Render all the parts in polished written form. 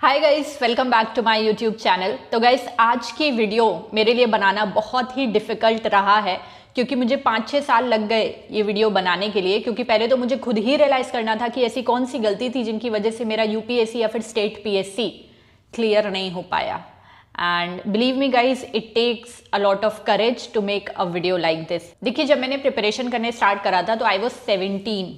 Hi guys, welcome back to my YouTube channel. तो guys, आज की वीडियो मेरे लिए बनाना बहुत ही डिफ़िकल्ट रहा है क्योंकि मुझे 5-6 साल लग गए ये वीडियो बनाने के लिए। क्योंकि पहले तो मुझे खुद ही रियलाइज़ करना था कि ऐसी कौन सी गलती थी जिनकी वजह से मेरा यूपीएससी या फिर स्टेट पीएससी क्लियर नहीं हो पाया। And believe me guys, it takes a lot of courage to make a video like this. देखिए, जब मैंने प्रिपरेशन करने स्टार्ट करा था तो आई वॉज 17,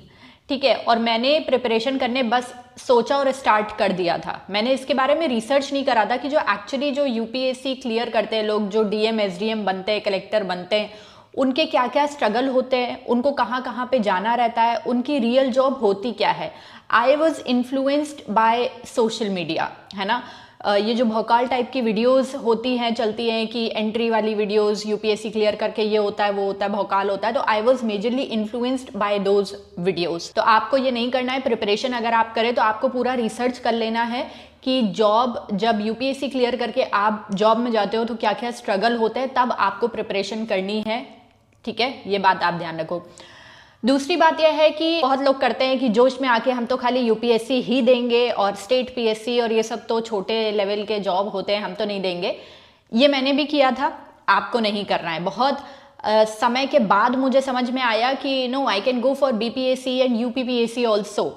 ठीक है, और मैंने प्रिपरेशन करने बस सोचा और स्टार्ट कर दिया था। मैंने इसके बारे में रिसर्च नहीं करा था कि जो एक्चुअली जो यूपीएससी क्लियर करते हैं लोग, जो डीएम एसडीएम बनते हैं, कलेक्टर बनते हैं, उनके क्या क्या स्ट्रगल होते हैं, उनको कहाँ कहाँ पे जाना रहता है, उनकी रियल जॉब होती क्या है। I was influenced by social media, है ना। ये जो भौकाल टाइप की वीडियोस होती हैं, चलती हैं कि एंट्री वाली वीडियोस, यूपीएससी क्लियर करके ये होता है, वो होता है, भौकाल होता है। तो I was majorly influenced by those videos. तो आपको ये नहीं करना है। प्रिपरेशन अगर आप करें तो आपको पूरा रिसर्च कर लेना है कि जॉब, जब यूपीएससी क्लियर करके आप जॉब में जाते हो तो क्या क्या स्ट्रगल होते हैं, तब आपको प्रिपरेशन करनी है, ठीक है। ये बात आप ध्यान रखो। दूसरी बात यह है कि बहुत लोग करते हैं कि जोश में आके हम तो खाली यूपीएससी ही देंगे और स्टेट पीएससी और ये सब तो छोटे लेवल के जॉब होते हैं, हम तो नहीं देंगे। ये मैंने भी किया था, आपको नहीं करना है। बहुत समय के बाद मुझे समझ में आया कि no, I can go for BPSC and UPPSC also,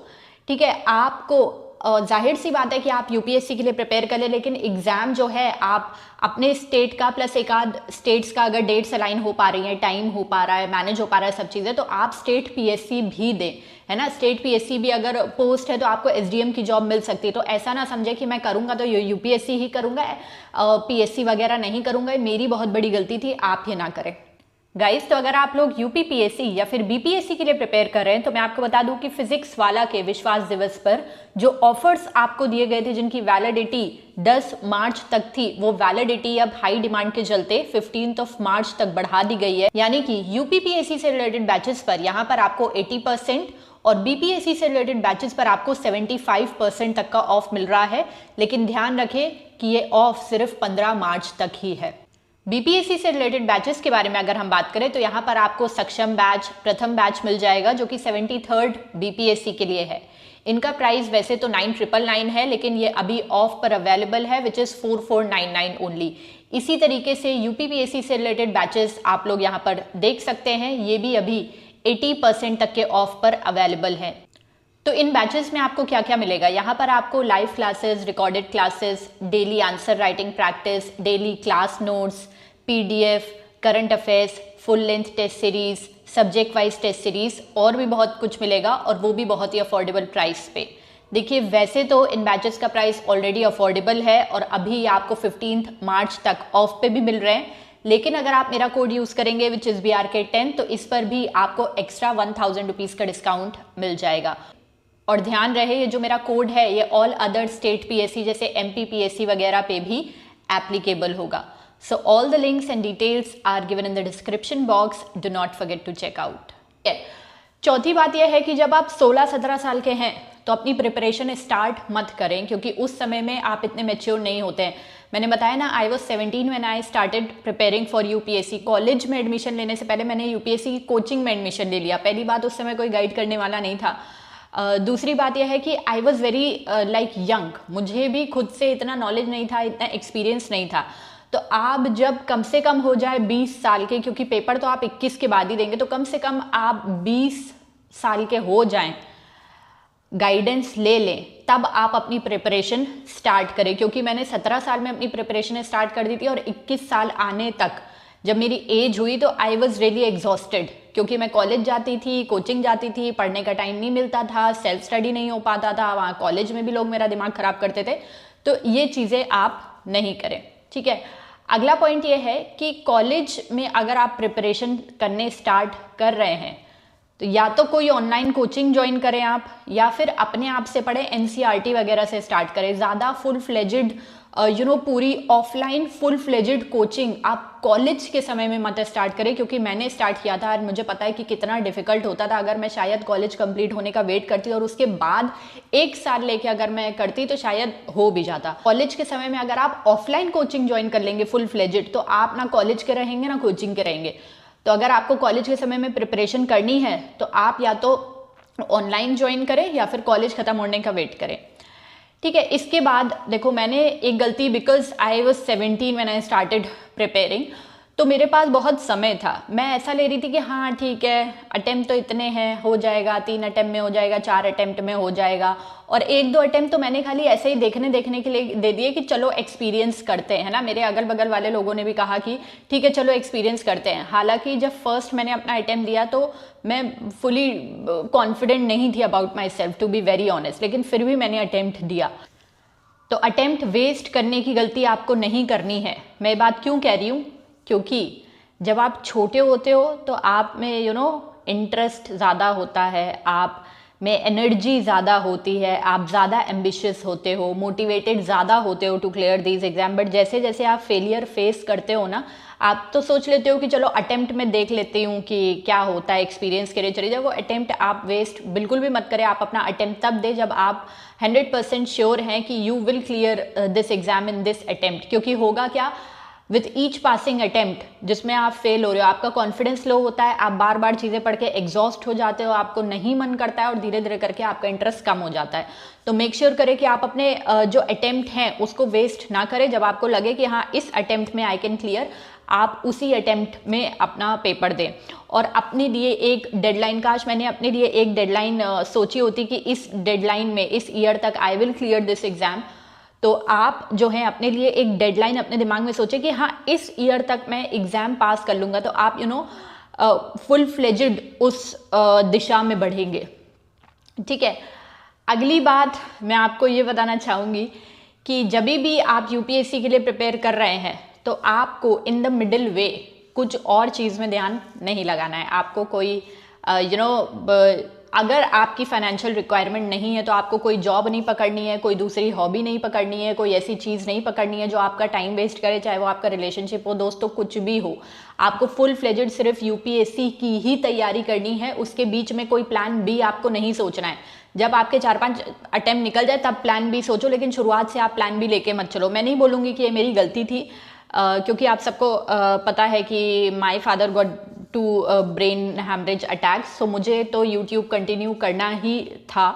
ठीक है। आपको जाहिर सी बात है कि आप यूपीएससी के लिए प्रिपेयर कर ले, लेकिन एग्जाम जो है आप अपने स्टेट का प्लस एक आध स्टेट्स का अगर डेट्स अलाइन हो पा रही है, टाइम हो पा रहा है, मैनेज हो पा रहा है सब चीज़ें, तो आप स्टेट पीएससी भी दें, है ना। स्टेट पीएससी भी अगर पोस्ट है तो आपको एसडीएम की जॉब मिल सकती है। तो ऐसा ना समझे कि मैं करूँगा तो यूपीएससी ही करूँगा, पीएससी वगैरह नहीं करूँगा। मेरी बहुत बड़ी गलती थी, आप ये ना करें गाइस। तो अगर आप लोग यूपीपीएससी या फिर बीपीएससी के लिए प्रिपेयर कर रहे हैं तो मैं आपको बता दूं कि फिजिक्स वाला के विश्वास दिवस पर जो ऑफर्स आपको दिए गए थे, जिनकी वैलिडिटी 10 मार्च तक थी, वो वैलिडिटी अब हाई डिमांड के चलते 15 मार्च तक बढ़ा दी गई है। यानी कि यूपीपीएससी से रिलेटेड बैचेस पर यहाँ पर आपको 80% और बीपीएससी से रिलेटेड बैचेस पर आपको 75% तक का ऑफ मिल रहा है। लेकिन ध्यान रखें कि ये ऑफ सिर्फ 15 मार्च तक ही है। बीपीएससी से रिलेटेड बैचेस के बारे में अगर हम बात करें तो यहाँ पर आपको सक्षम बैच, प्रथम बैच मिल जाएगा, जो कि 73rd बीपीएससी के लिए है। इनका प्राइस वैसे तो 9999 है, लेकिन ये अभी ऑफ पर अवेलेबल है, विच इज़ 4499 ओनली। इसी तरीके से यूपीपीएससी से रिलेटेड बैचेस आप लोग यहाँ पर देख सकते हैं, ये भी अभी 80% तक के ऑफ पर अवेलेबल है। तो इन बैचेस में आपको क्या क्या मिलेगा, यहाँ पर आपको live classes, recorded classes, daily answer writing practice, daily class notes, PDF, current affairs, full length test series, subject wise test series और भी बहुत कुछ मिलेगा, और वो भी बहुत ही अफोर्डेबल प्राइस पे। देखिए, वैसे तो इन बैचेस का प्राइस ऑलरेडी अफोर्डेबल है और अभी आपको 15 मार्च तक ऑफ पे भी मिल रहे हैं। लेकिन अगर आप मेरा कोड यूज़ करेंगे विच इज़ BRK10, तो इस पर भी आपको एक्स्ट्रा 1000 रुपीज़ का डिस्काउंट मिल जाएगा। और ध्यान रहे, ये जो मेरा कोड है ये ऑल अदर स्टेट पीएससी जैसे एमपीपीएससी वगैरह पे भी एप्लीकेबल होगा। So all the links and details are given in the description box, do not forget to check out. चौथी बात यह है कि जब आप 16-17 साल के हैं तो अपनी प्रिपरेशन स्टार्ट मत करें, क्योंकि उस समय में आप इतने मैच्योर नहीं होते हैं। मैंने बताया ना, I was 17 when I started preparing for UPSC. College में एडमिशन लेने से पहले मैंने यूपीएससी की कोचिंग में एडमिशन ले लिया। पहली बात, उस समय कोई गाइड करने वाला नहीं था। दूसरी बात यह है कि I was very like young, मुझे भी खुद से इतना नॉलेज नहीं था, इतना एक्सपीरियंस नहीं था। तो आप जब कम से कम हो जाए 20 साल के, क्योंकि पेपर तो आप 21 के बाद ही देंगे, तो कम से कम आप 20 साल के हो जाएं, गाइडेंस ले लें, तब आप अपनी प्रिपरेशन स्टार्ट करें। क्योंकि मैंने 17 साल में अपनी प्रिपरेशन स्टार्ट कर दी थी और 21 साल आने तक जब मेरी एज हुई तो आई वॉज रियली एग्जॉस्टेड, क्योंकि मैं कॉलेज जाती थी, कोचिंग जाती थी, पढ़ने का टाइम नहीं मिलता था, सेल्फ स्टडी नहीं हो पाता था, वहाँ कॉलेज में भी लोग मेरा दिमाग ख़राब करते थे। तो ये चीज़ें आप नहीं करें, ठीक है। अगला पॉइंट ये है कि कॉलेज में अगर आप प्रिपरेशन करने स्टार्ट कर रहे हैं तो या तो कोई ऑनलाइन कोचिंग ज्वाइन करें आप, या फिर अपने आप से पढ़ें, एनसीईआरटी वगैरह से स्टार्ट करें। ज़्यादा फुल फ्लेजेड पूरी ऑफलाइन फुल फ्लेजेड कोचिंग आप कॉलेज के समय में मत स्टार्ट करें, क्योंकि मैंने स्टार्ट किया था और मुझे पता है कि कितना डिफिकल्ट होता था। अगर मैं शायद कॉलेज कंप्लीट होने का वेट करती और उसके बाद 1 साल लेके अगर मैं करती तो शायद हो भी जाता। कॉलेज के समय में अगर आप ऑफलाइन कोचिंग ज्वाइन कर लेंगे फुल फ्लेजेड, तो आप ना कॉलेज के रहेंगे ना कोचिंग के रहेंगे। तो अगर आपको कॉलेज के समय में प्रिपरेशन करनी है तो आप या तो ऑनलाइन ज्वाइन करें या फिर कॉलेज खत्म होने का वेट करें। ठीक है। इसके बाद देखो मैंने एक गलती, because I was 17 when I started preparing, तो मेरे पास बहुत समय था। मैं ऐसा ले रही थी कि हाँ ठीक है, अटेम्प्ट तो इतने हैं, हो जाएगा, 3 अटेम्प्ट में हो जाएगा, 4 अटेम्प्ट में हो जाएगा, और 1-2 अटेम्प्ट तो मैंने खाली ऐसे ही देखने के लिए दे दिए कि चलो एक्सपीरियंस करते हैं ना। मेरे अगल बगल वाले लोगों ने भी कहा कि ठीक है चलो एक्सपीरियंस करते हैं। हालांकि जब फर्स्ट मैंने अपना अटेम्प्ट दिया तो मैं फुली कॉन्फिडेंट नहीं थी about myself, to be very honest, लेकिन फिर भी मैंने अटेम्प्ट दिया। तो अटेम्प्ट वेस्ट करने की गलती आपको नहीं करनी है। मैं बात क्यों कह रही हूँ, क्योंकि जब आप छोटे होते हो तो आप में इंटरेस्ट ज़्यादा होता है, आप में एनर्जी ज़्यादा होती है, आप ज़्यादा एम्बिशियस होते हो, मोटिवेटेड ज़्यादा होते हो to clear these exam. But जैसे जैसे आप फेलियर फेस करते हो ना, आप तो सोच लेते हो कि चलो अटेम्प्ट में देख लेती हूँ कि क्या होता है, एक्सपीरियंस के लिए चले जाओ। वो अटेम्प्ट आप वेस्ट बिल्कुल भी मत करें। आप अपना अटेम्प्ट तब दे जब आप 100% श्योर हैं कि you will clear this exam in this attempt. क्योंकि होगा क्या, विथ ईच पासिंग अटेम्प्ट जिसमें आप फेल हो रहे हो, आपका कॉन्फिडेंस लो होता है, आप बार बार चीज़ें पढ़ के एग्जॉस्ट हो जाते हो, आपको नहीं मन करता है, और धीरे धीरे करके आपका इंटरेस्ट कम हो जाता है। तो मेक श्योर करें कि आप अपने जो अटेम्प्ट हैं उसको वेस्ट ना करें। जब आपको लगे कि हाँ इस अटेम्प्ट में आई कैन क्लियर, आप उसी अटेम्प्ट में अपना पेपर दें। और अपने लिए एक डेडलाइन, काश मैंने अपने लिए एक डेडलाइन सोची होती कि इस डेडलाइन में, इस ईयर तक I will clear this exam. तो आप जो है अपने लिए एक डेडलाइन अपने दिमाग में सोचे कि हाँ इस ईयर तक मैं एग्ज़ाम पास कर लूँगा। तो आप फुल फ्लेजेड उस दिशा में बढ़ेंगे। ठीक है। अगली बात मैं आपको ये बताना चाहूँगी कि जब भी आप यूपीएससी के लिए प्रिपेयर कर रहे हैं तो आपको इन द मिडिल वे कुछ और चीज़ में ध्यान नहीं लगाना है। आपको कोई अगर आपकी फाइनेंशियल रिक्वायरमेंट नहीं है तो आपको कोई जॉब नहीं पकड़नी है, कोई दूसरी हॉबी नहीं पकड़नी है, कोई ऐसी चीज़ नहीं पकड़नी है जो आपका टाइम वेस्ट करे, चाहे वो आपका रिलेशनशिप हो, दोस्तों, कुछ भी हो। आपको फुल फ्लेजेड सिर्फ यूपीएससी की ही तैयारी करनी है। उसके बीच में कोई प्लान बी आपको नहीं सोचना है। जब आपके 4-5 अटेम्प्ट निकल जाए तब प्लान बी सोचो, लेकिन शुरुआत से आप प्लान बी लेके मत चलो। मैं नहीं बोलूँगी कि ये मेरी गलती थी, क्योंकि आप सबको पता है कि my father got to brain haemorrhage attack. So मुझे तो यूट्यूब कंटिन्यू करना ही था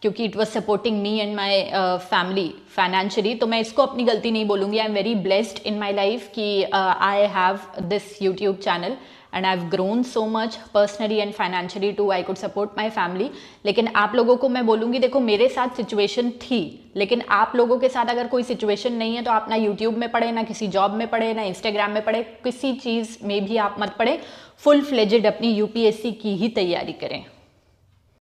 क्योंकि it was supporting me and my family financially. तो मैं इसको अपनी गलती नहीं बोलूँगी। I am very blessed in my life कि I have this YouTube channel and I have grown so much personally and financially to I could support my family. लेकिन आप लोगों को मैं बोलूँगी, देखो मेरे साथ सिचुएशन थी, लेकिन आप लोगों के साथ अगर कोई सिचुएशन नहीं है तो आप ना यूट्यूब में पढ़े, ना किसी जॉब में पढ़े, ना इंस्टाग्राम में पढ़े, किसी चीज़ में भी आप मत पढ़े। फुल फ्लेजेड अपनी यूपीएससी की ही तैयारी करें।